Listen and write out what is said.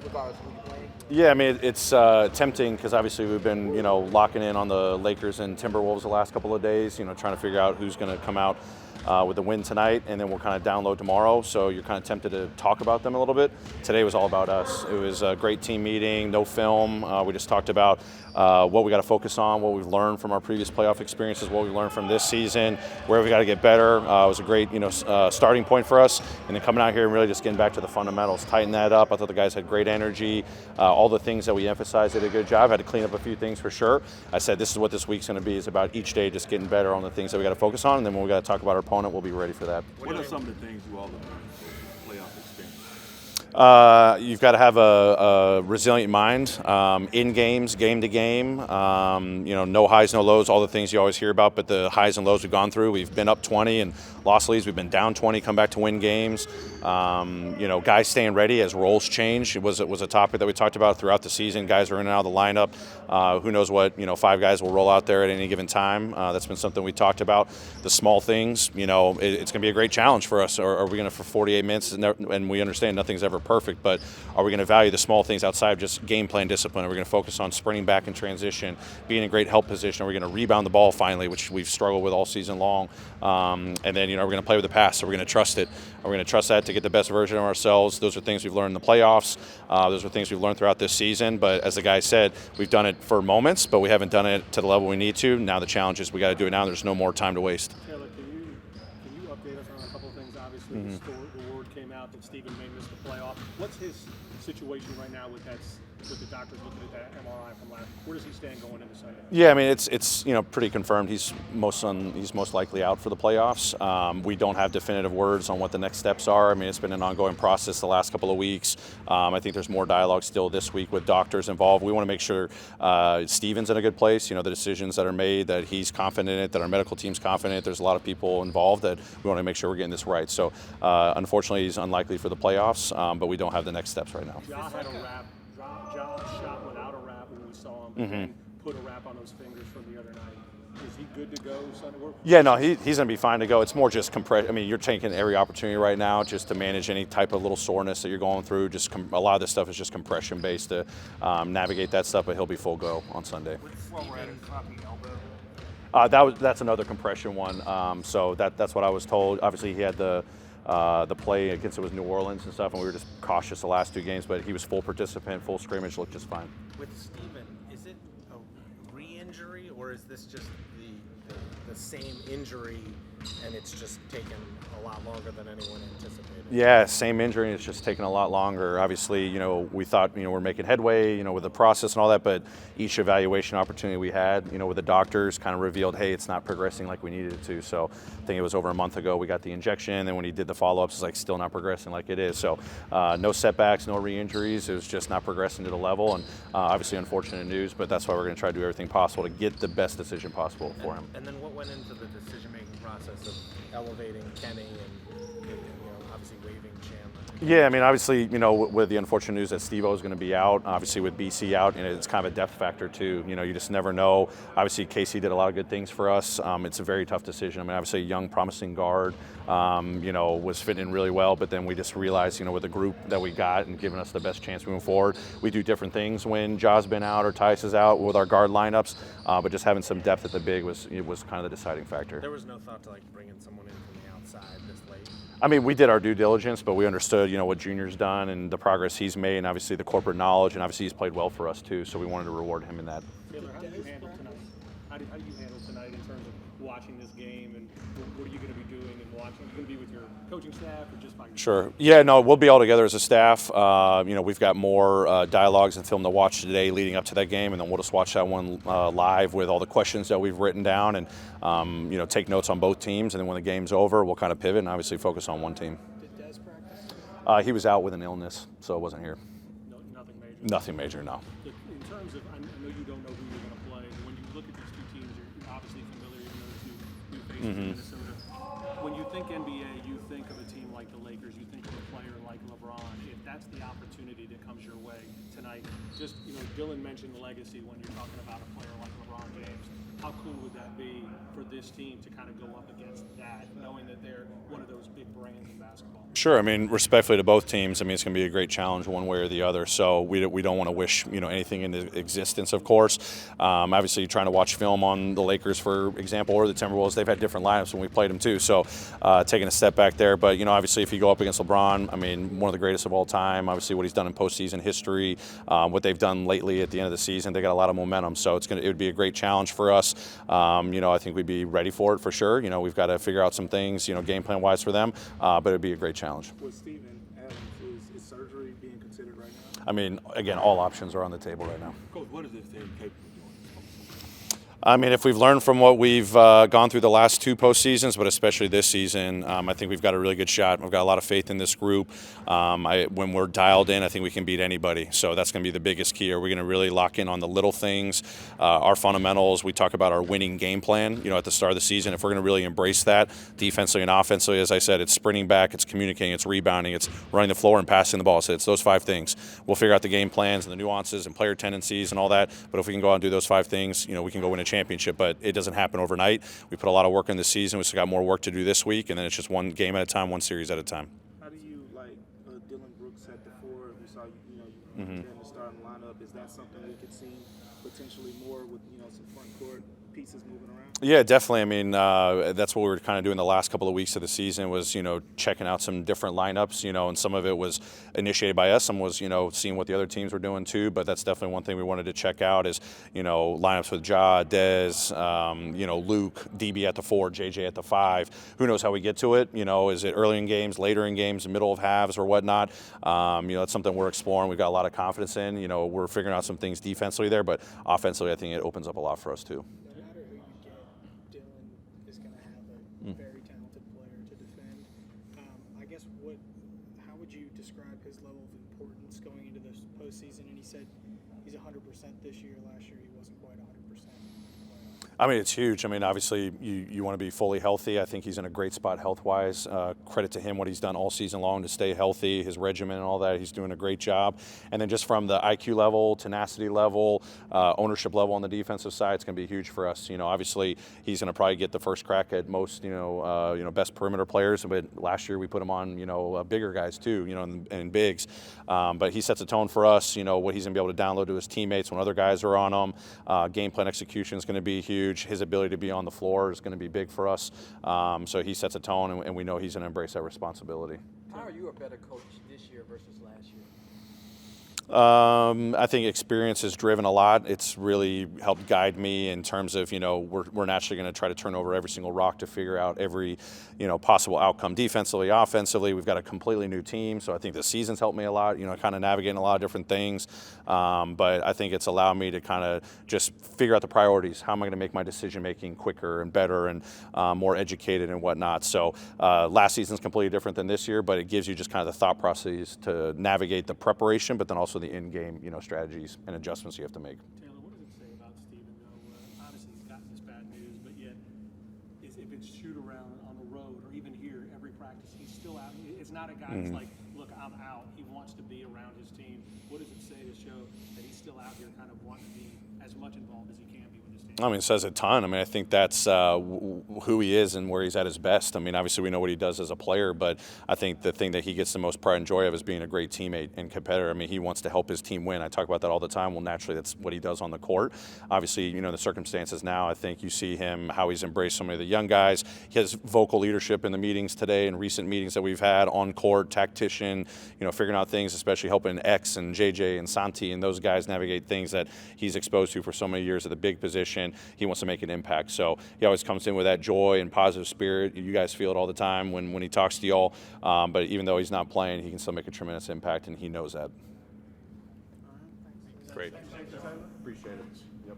regardless of who you're playing? Yeah, I mean, it's tempting because obviously we've been, locking in on the Lakers and Timberwolves the last couple of days, trying to figure out who's going to come out with the win tonight, and then we'll kind of download tomorrow. So you're kind of tempted to talk about them a little bit. Today was all about us. It was a great team meeting, no film. We just talked about what we got to focus on, what we've learned from our previous playoff experiences, what we learned from this season, where we got to get better. It was a great, starting point for us. And then coming out here and really just getting back to the fundamentals, tighten that up. I thought the guys had great energy. All the things that we emphasized did a good job. Had to clean up a few things for sure. I said this is what this week's going to be. Is about each day just getting better on the things that we got to focus on. And then when we got to talk about our opponent, we'll be ready for that. What are some of the things you all have learned from playoff experience? You've got to have a resilient mind in games, game to game. No highs, no lows, all the things you always hear about. But the highs and lows we've gone through, we've been up 20 and lost leads. We've been down 20, come back to win games. Guys staying ready as roles change. It was a topic that we talked about throughout the season. Guys are in and out of the lineup. Who knows what 5 guys will roll out there at any given time. That's been something we talked about. The small things. It's going to be a great challenge for us. Are we going to for 48 minutes? And we understand nothing's ever perfect, but are we going to value the small things outside of just game plan discipline? Are we going to focus on sprinting back in transition, being in great help position? Are we going to rebound the ball finally, which we've struggled with all season long? And then, are we going to play with the pass? Are we going to trust it? Are we going to trust that to get the best version of ourselves? Those are things we've learned in the playoffs. Those are things we've learned throughout this season. But as the guy said, we've done it for moments, but we haven't done it to the level we need to. Now the challenge is we got to do it now. There's no more time to waste. Taylor, can you update us on a couple of things? Obviously, the word came out that Stephen may miss the playoff. What's his situation right now with the doctors looking at that MRI from last? Where does he stand going into Sunday? Yeah, I mean it's pretty confirmed. He's most likely out for the playoffs. We don't have definitive words on what the next steps are. I mean it's been an ongoing process the last couple of weeks. I think there's more dialogue still this week with doctors involved. We want to make sure Steven's in a good place. The decisions that are made, that he's confident in it, that our medical team's confident. There's a lot of people involved that we want to make sure we're getting this right. So unfortunately, he's unlikely for the playoffs, but we don't have the next steps right now. Ja had a wrap. Ja shot without a wrap when we saw him. And put a wrap on those fingers from the other night. Is he good to go Sunday? Yeah, no, he's going to be fine to go. It's more just compression. I mean, you're taking every opportunity right now just to manage any type of little soreness that you're going through. A lot of this stuff is just compression based to navigate that stuff, but he'll be full go on Sunday. That's another compression one. So that's what I was told. Obviously, he had the play against it was New Orleans and stuff, and we were just cautious the last 2 games. But he was full participant, full scrimmage, looked just fine. With Steven, is it a re-injury or is this just the same injury and it's just taken a lot longer than anyone anticipated? Yeah, same injury, and it's just taken a lot longer. Obviously, we thought, we're making headway, with the process and all that, but each evaluation opportunity we had, with the doctors kind of revealed, hey, it's not progressing like we needed it to. So I think it was over a month ago we got the injection, and when he did the follow-ups, it's like still not progressing like it is. So no setbacks, no re-injuries. It was just not progressing to the level, and obviously unfortunate news, but that's why we're going to try to do everything possible to get the best decision possible for him. And then what went into the decision-making process of elevating Kenny and obviously waiving Chandler? Yeah, I mean, obviously, with the unfortunate news that Steve-O is going to be out, obviously with BC out, it's kind of a depth factor too. You just never know. Obviously, Casey did a lot of good things for us. It's a very tough decision. I mean, obviously, a young, promising guard, was fitting in really well, but then we just realized, with the group that we got and giving us the best chance moving forward, we do different things when Ja's been out or Tice is out with our guard lineups, but just having some depth at the big was kind of the deciding factor. There was no thought to bringing someone in from the outside this late? I mean, we did our due diligence, but we understood, what Junior's done and the progress he's made, and obviously the corporate knowledge, and obviously he's played well for us too. So we wanted to reward him in that. Taylor, how do you handle tonight? How do you handle tonight in terms of watching this game, and what are you going to be doing and watching? Are you going to be with your coaching staff or just by yourself? Sure. Yeah, no, we'll be all together as a staff. We've got more dialogues and film to watch today leading up to that game, and then we'll just watch that one live with all the questions that we've written down and, take notes on both teams. And then when the game's over, we'll kind of pivot and obviously focus on one team. Did Des practice? He was out with an illness, so it wasn't here. No, nothing major? Nothing major, no. In terms of, I know you don't know who you're going to play, but when you look at these 2 teams, you're obviously familiar with those 2 new faces in Minnesota. When you think NBA, you think of a team like the Lakers, you think of a player like LeBron. If that's the opportunity that comes your way tonight, just, Dylan mentioned legacy when you're talking about a player like LeBron. LeBron James. How cool would that be for this team to kind of go up against that, knowing that they're one of those big brands in basketball? Sure. I mean, respectfully to both teams, I mean, it's going to be a great challenge one way or the other. So we don't want to wish, anything into existence, of course. Obviously, trying to watch film on the Lakers, for example, or the Timberwolves, they've had different lineups when we played them too. So taking a step back there. But, obviously, if you go up against LeBron, I mean, one of the greatest of all time, obviously what he's done in postseason history, what they've done lately at the end of the season, they got a lot of momentum. So it would be a great challenge for us. I think we'd be ready for it for sure. We've got to figure out some things, game plan wise for them, but it'd be a great challenge. With Steven Adams, is surgery being considered right now? I mean, again, all options are on the table right now. Coach, what is this team capable of doing? I mean, if we've learned from what we've gone through the last two postseasons, but especially this season, I think we've got a really good shot. We've got a lot of faith in this group. When we're dialed in, I think we can beat anybody. So that's going to be the biggest key. Are we going to really lock in on the little things, our fundamentals? We talk about our winning game plan, at the start of the season. If we're going to really embrace that defensively and offensively, as I said, it's sprinting back, it's communicating, it's rebounding, it's running the floor and passing the ball. So it's those 5 things. We'll figure out the game plans and the nuances and player tendencies and all that. But if we can go out and do those 5 things, we can go win a championship. But it doesn't happen overnight. We put a lot of work in this season. We still got more work to do this week, and then it's just one game at a time, one series at a time. How do you like Dylan Brooks at the 4? We saw you put him in the starting lineup. Is that something we could see potentially more with some front court pieces moving around? Yeah, definitely. I mean, that's what we were kind of doing the last couple of weeks of the season was, checking out some different lineups, and some of it was initiated by us. Some was, seeing what the other teams were doing too. But that's definitely one thing we wanted to check out is, lineups with Ja, Dez, Luke, DB at the 4, JJ at the 5. Who knows how we get to it? Is it early in games, later in games, middle of halves or whatnot? That's something we're exploring. We've got a lot of confidence in. We're figuring out some things defensively there, but offensively, I think it opens up a lot for us too. Very talented player to defend. I guess how would you describe his level of importance going into this postseason? And he said he's 100% this year. Last year he wasn't quite 100%. I mean, it's huge. I mean, obviously, you want to be fully healthy. I think he's in a great spot health-wise. Credit to him, what he's done all season long to stay healthy, his regimen and all that. He's doing a great job. And then just from the IQ level, tenacity level, ownership level on the defensive side, it's going to be huge for us. Obviously, he's going to probably get the first crack at most, best perimeter players. But last year we put him on, bigger guys too, and bigs. But he sets a tone for us. What he's going to be able to download to his teammates when other guys are on him. Game plan execution is going to be huge. His ability to be on the floor is going to be big for us. So he sets a tone, and we know he's going to embrace that responsibility. How are you a better coach this year versus last year? I think experience has driven a lot. It's really helped guide me in terms of, we're naturally going to try to turn over every single rock to figure out every, possible outcome defensively, offensively. We've got a completely new team, so I think the season's helped me a lot, kind of navigating a lot of different things. But I think it's allowed me to kind of just figure out the priorities. How am I going to make my decision-making quicker and better and more educated and whatnot? So last season's completely different than this year, but it gives you just kind of the thought process to navigate the preparation, but then also the in-game, strategies and adjustments you have to make. Taylor, what does it say about Steven, though? Obviously, he's gotten this bad news, but yet, if it's shoot around on the road or even here every practice, he's still out. It's not a guy that's like, look, I'm out. He wants to be around his team. What does it say to show that he's still out here kind of wanting to be as much involved as he can be with his team? I mean, it says a ton. I mean, I think that's who he is and where he's at his best. I mean, obviously we know what he does as a player, but I think the thing that he gets the most pride and joy of is being a great teammate and competitor. I mean, he wants to help his team win. I talk about that all the time. Well, naturally, that's what he does on the court. Obviously, the circumstances now, I think you see him, how he's embraced so many of the young guys. His vocal leadership in the meetings today and recent meetings that we've had on court, tactician, figuring out things, especially helping X and JJ and Santi and those guys navigate things that he's exposed to for so many years at the big position. He wants to make an impact. So he always comes in with that joy and positive spirit. You guys feel it all the time when he talks to y'all. But even though he's not playing, he can still make a tremendous impact, and he knows that. Great. Appreciate it. Yep.